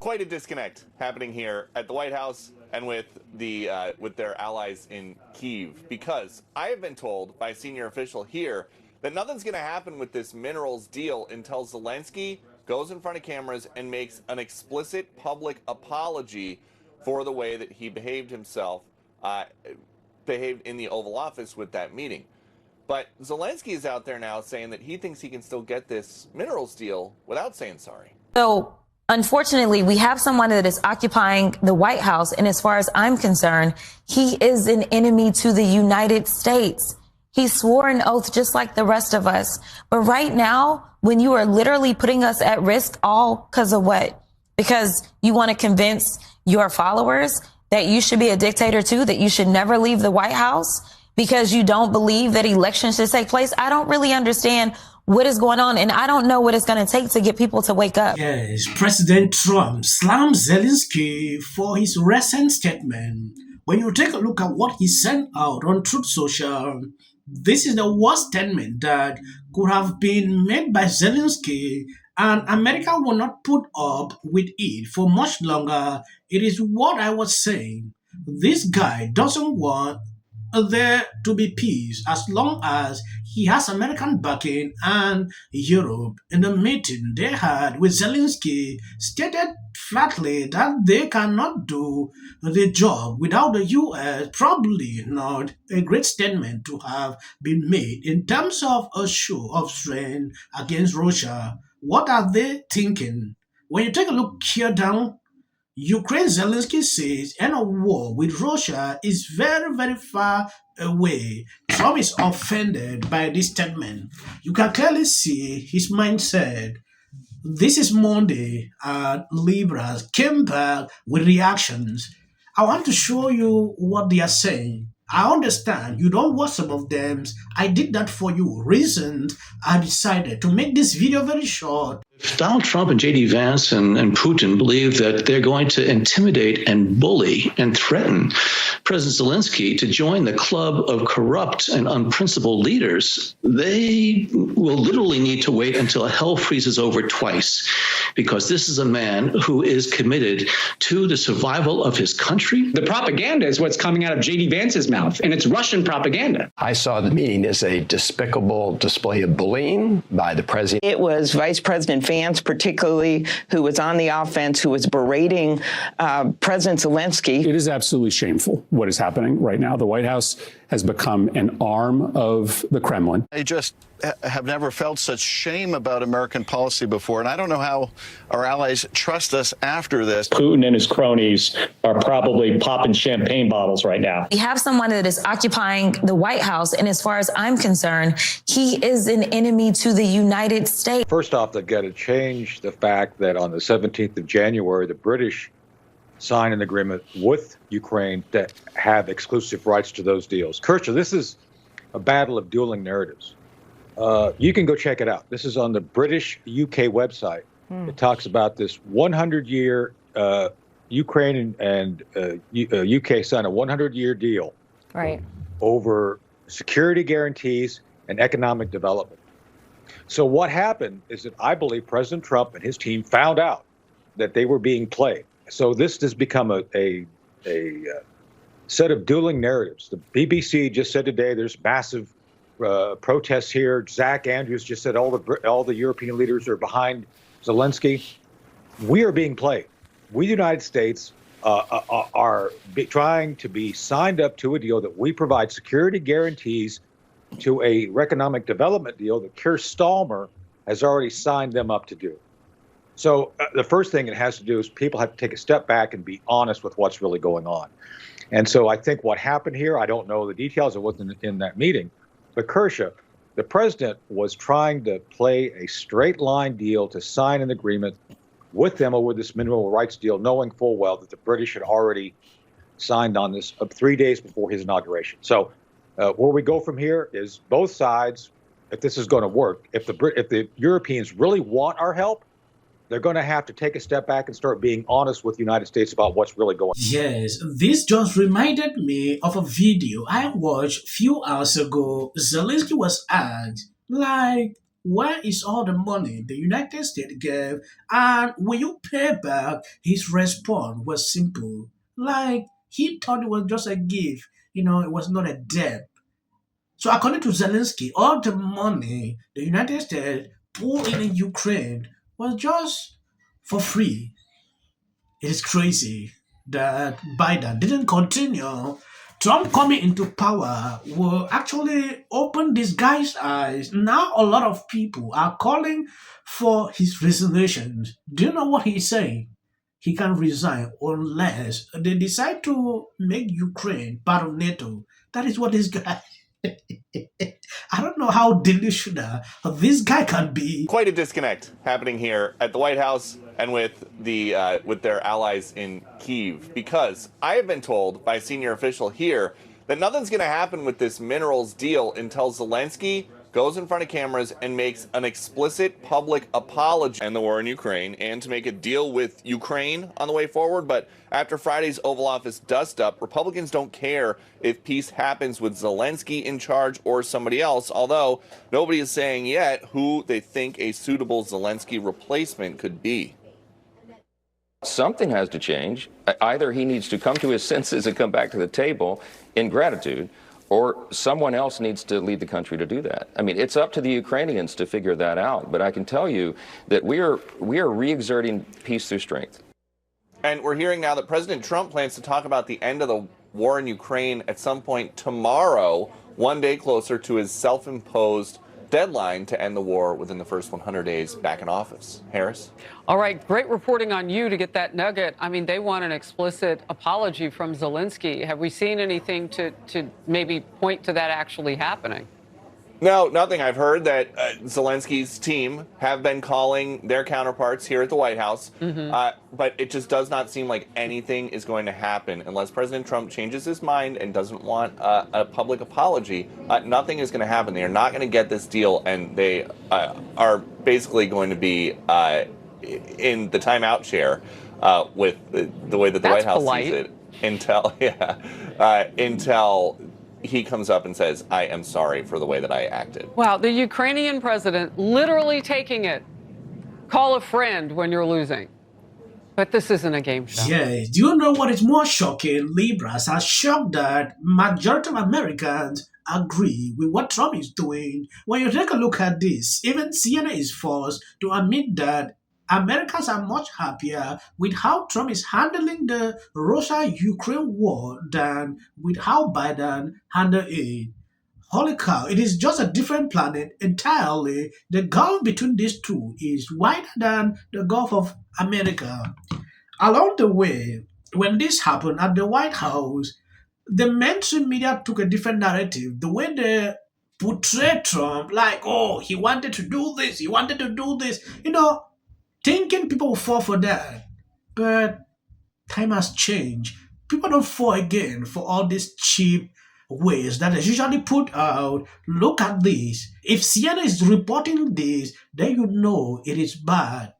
quite a disconnect happening here at the White House and with their allies in Kyiv, because I have been told by a senior official here that nothing's going to happen with this minerals deal until Zelensky goes in front of cameras and makes an explicit public apology for the way that he behaved himself, behaved in the Oval Office with that meeting. But Zelensky is out there now saying that he thinks he can still get this minerals deal without saying sorry. So, unfortunately, we have someone that is occupying the White House, and as far as I'm concerned, he is an enemy to the United States. He swore an oath just like the rest of us. But right now, when you are literally putting us at risk, all because of what? Because you want to convince your followers that you should be a dictator too, that you should never leave the White House because you don't believe that elections should take place. I don't really understand what is going on, and I don't know what it's going to take to get people to wake up. Yes, President Trump slammed Zelensky for his recent statement. When you take a look at what he sent out on Truth Social, this is the worst statement that could have been made by Zelensky, and America will not put up with it for much longer. It is what I was saying. This guy doesn't want there to be peace as long as he has American backing, and Europe, in the meeting they had with Zelensky, stated flatly that they cannot do the job without the U.S. Probably not a great statement to have been made in terms of a show of strength against Russia. What are they thinking? When you take a look here down, Ukraine, Zelensky says end of war with Russia is very, very far away. Trump is offended by this statement. You can clearly see his mindset. This is Monday, and Libras came back with reactions. I want to show you what they are saying. I understand you don't watch some of them. I did that for you. Reasons I decided to make this video very short. If Donald Trump and J.D. Vance and Putin believe that they're going to intimidate and bully and threaten President Zelensky to join the club of corrupt and unprincipled leaders, they will literally need to wait until hell freezes over twice, because this is a man who is committed to the survival of his country. The propaganda is what's coming out of J.D. Vance's mouth, and it's Russian propaganda. I saw the meeting as a despicable display of bullying by the president. It was Vice President Vance, particularly, who was on the offense, who was berating President Zelensky. It is absolutely shameful what is happening right now. The White House has become an arm of the Kremlin. I just have never felt such shame about American policy before, and I don't know how our allies trust us after this. Putin and his cronies are probably popping champagne bottles right now. We have someone that is occupying the White House, and as far as I'm concerned, he is an enemy to the United States. First off, they've got to change the fact that on the 17th of January, the British signed an agreement with Ukraine to have exclusive rights to those deals. Kershaw, this is a battle of dueling narratives. You can go check it out. This is on the British-UK website. It talks about this 100-year, Ukraine and UK signed a 100-year deal over security guarantees and economic development. So what happened is that I believe President Trump and his team found out that they were being played. So this has become a set of dueling narratives. The BBC just said today there's massive protests here. Zach Andrews just said all the European leaders are behind Zelensky. We are being played. We, the United States, are trying to be signed up to a deal that we provide security guarantees to a economic development deal that Keir Starmer has already signed them up to do. So the first thing it has to do is people have to take a step back and be honest with what's really going on. And so I think what happened here, I don't know the details. It wasn't in that meeting. But Kershaw, the president was trying to play a straight line deal to sign an agreement with them over this mineral rights deal, knowing full well that the British had already signed on this 3 days before his inauguration. So where we go from here is both sides, if this is going to work, if the Europeans really want our help, they're going to have to take a step back and start being honest with the United States about what's really going on. Yes, this just reminded me of a video I watched a few hours ago. Zelensky was asked, like, where is all the money the United States gave, and will you pay back? His response was simple. Like, he thought it was just a gift, it was not a debt. So according to Zelensky, all the money the United States poured in Ukraine was just for free. It is crazy that Biden didn't continue. Trump coming into power will actually open this guy's eyes. Now a lot of people are calling for his resignation. Do you know what he's saying? He can resign unless they decide to make Ukraine part of NATO. That is what this guy. I don't know how delusional this guy can be. Quite a disconnect happening here at the White House and with their allies in Kyiv, because I have been told by a senior official here that nothing's going to happen with this minerals deal until Zelensky goes in front of cameras and makes an explicit public apology and the war in Ukraine, and to make a deal with Ukraine on the way forward. But after Friday's Oval Office dust-up, Republicans don't care if peace happens with Zelensky in charge or somebody else, although nobody is saying yet who they think a suitable Zelensky replacement could be. Something has to change. Either he needs to come to his senses and come back to the table in gratitude, or someone else needs to lead the country to do that. I mean, it's up to the Ukrainians to figure that out. But I can tell you that we are re-exerting peace through strength. And we're hearing now that President Trump plans to talk about the end of the war in Ukraine at some point tomorrow, one day closer to his self-imposed deadline to end the war within the first 100 days back in office. Harris? All right, great reporting on you to get that nugget. I mean, they want an explicit apology from Zelensky. Have we seen anything to maybe point to that actually happening? No, nothing. I've heard that Zelensky's team have been calling their counterparts here at the White House, but it just does not seem like anything is going to happen unless President Trump changes his mind and doesn't want a public apology. Nothing is going to happen. They are not going to get this deal, and they are basically going to be in the timeout chair with the way that the White House sees it until he comes up and says, I am sorry for the way that I acted. Wow, the Ukrainian president literally taking it. Call a friend when you're losing. But this isn't a game show. Yes. Do you know what is more shocking? Libras are shocked that majority of Americans agree with what Trump is doing. When you take a look at this, even CNN is forced to admit that Americans are much happier with how Trump is handling the Russia-Ukraine war than with how Biden handled it. Holy cow, it is just a different planet entirely. The gulf between these two is wider than the Gulf of America. Along the way, when this happened at the White House, the mainstream media took a different narrative. The way they portrayed Trump, like, oh, he wanted to do this, he wanted to do this, thinking people will fall for that. But time has changed. People don't fall again for all these cheap ways that is usually put out. Look at this. If CNN is reporting this, then you know it is bad.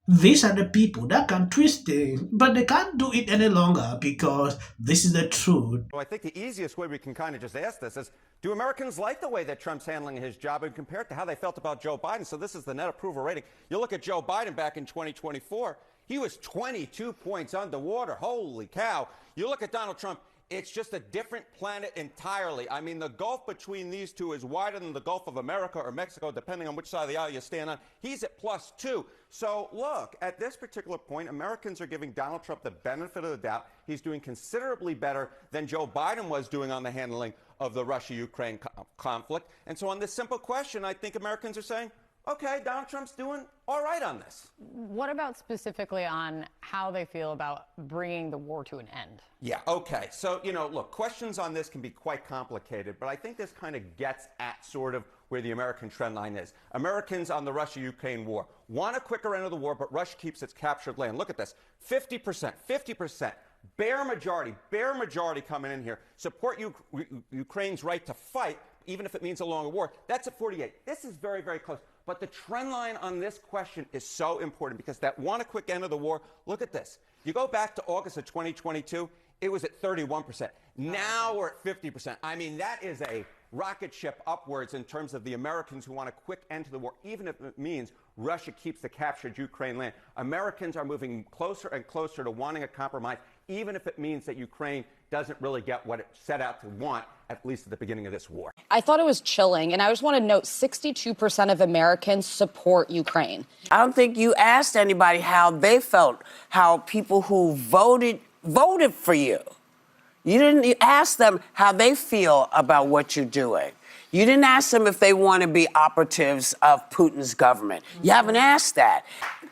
These are the people that can twist things, but they can't do it any longer because this is the truth. Well, I think the easiest way we can kind of just ask this is, do Americans like the way that Trump's handling his job and compare it to how they felt about Joe Biden? So this is the net approval rating. You look at Joe Biden back in 2024, he was 22 points underwater. Holy cow. You look at Donald Trump, it's just a different planet entirely. I mean, the gulf between these two is wider than the Gulf of America or Mexico, depending on which side of the aisle you stand on. He's at +2. So, look, at this particular point, Americans are giving Donald Trump the benefit of the doubt. He's doing considerably better than Joe Biden was doing on the handling of the Russia-Ukraine conflict. And so on this simple question, I think Americans are saying, okay, Donald Trump's doing all right on this. What about specifically on how they feel about bringing the war to an end? Yeah, okay. So, look, questions on this can be quite complicated, but I think this kind of gets at sort of where the American trend line is. Americans on the Russia-Ukraine war want a quicker end of the war, but Russia keeps its captured land. Look at this, 50%, bare majority coming in here, support Ukraine's right to fight, even if it means a longer war. That's at 48. This is very, very close. But the trend line on this question is so important because that want a quick end of the war, look at this. You go back to August of 2022, it was at 31%. Now we're at 50%. I mean, that is a rocket ship upwards in terms of the Americans who want a quick end to the war, even if it means Russia keeps the captured Ukraine land. Americans are moving closer and closer to wanting a compromise, even if it means that Ukraine doesn't really get what it set out to want, at least at the beginning of this war. I thought it was chilling, and I just want to note 62% of Americans support Ukraine. I don't think you asked anybody how they felt, how people who voted for you. You didn't ask them how they feel about what you're doing. You didn't ask them if they want to be operatives of Putin's government. You haven't asked that.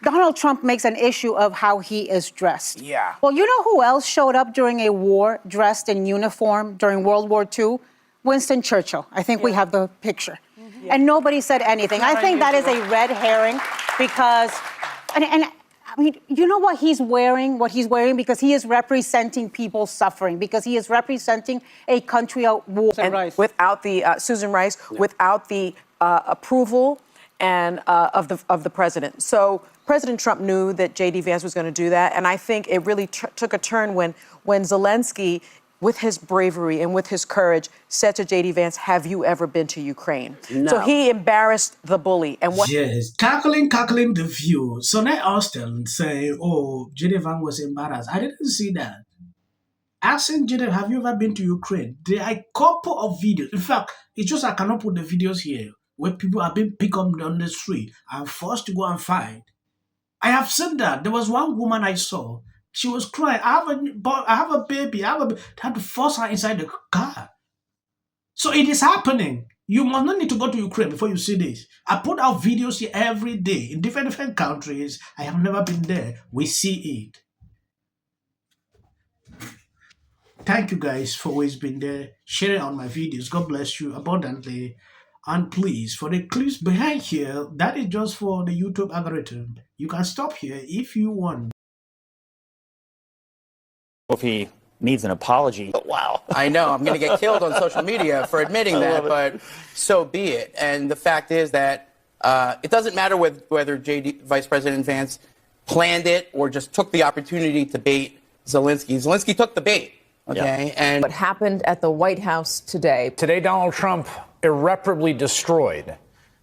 Donald Trump makes an issue of how he is dressed. Yeah. Well, you know who else showed up during a war dressed in uniform during World War II? Winston Churchill. I think we have the picture. And nobody said anything. I think that is a red herring because, and I mean, you know what he's wearing? What he's wearing because he is representing people suffering, because he is representing a country at war. And without the Susan Rice, without the approval and of the president. So President Trump knew that J.D. Vance was going to do that, and I think it really took a turn when Zelensky, with his bravery and with his courage, said to J.D. Vance, "Have you ever been to Ukraine?" No. So he embarrassed the bully. And what? Yes, tackling the view. So now Austin saying, "Oh, J.D. Vance was embarrassed." I didn't see that. Asking J.D., "Have you ever been to Ukraine?" There are a couple of videos. In fact, it's just I cannot put the videos here where people are being picked up on the street and forced to go and fight. I have seen that. There was one woman I saw. She was crying. I have a baby. They had to force her inside the car. So it is happening. You must not need to go to Ukraine before you see this. I put out videos here every day in different countries. I have never been there. We see it. Thank you guys for always being there, sharing on my videos. God bless you abundantly. And please, for the clips behind here, that is just for the YouTube algorithm. You can stop here if you want. If he needs an apology. Wow. I know, I'm going to get killed on social media for admitting that, but so be it. And the fact is that it doesn't matter whether Vice President Vance planned it or just took the opportunity to bait Zelensky. Zelensky took the bait, okay? Yeah. And what happened at the White House today? Today, Donald Trump irreparably destroyed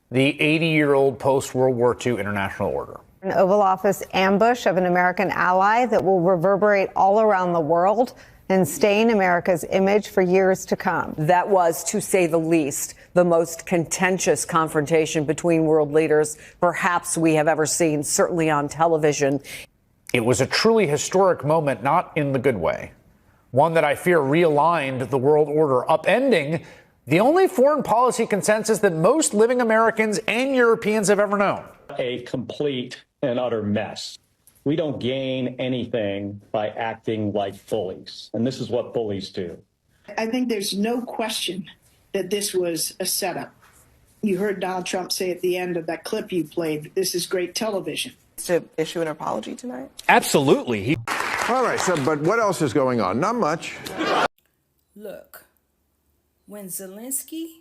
the 80-year-old post-World War II international order. An Oval Office ambush of an American ally that will reverberate all around the world and stain America's image for years to come. That was, to say the least, the most contentious confrontation between world leaders perhaps we have ever seen, certainly on television. It was a truly historic moment, not in the good way. One that I fear realigned the world order, upending the only foreign policy consensus that most living Americans and Europeans have ever known. A complete and utter mess. We don't gain anything by acting like bullies, and this is what bullies do. I think there's no question that this was a setup. You heard Donald Trump say at the end of that clip you played, this is great television. To issue an apology tonight? Absolutely. All right, so, but what else is going on? Not much. Look, when Zelensky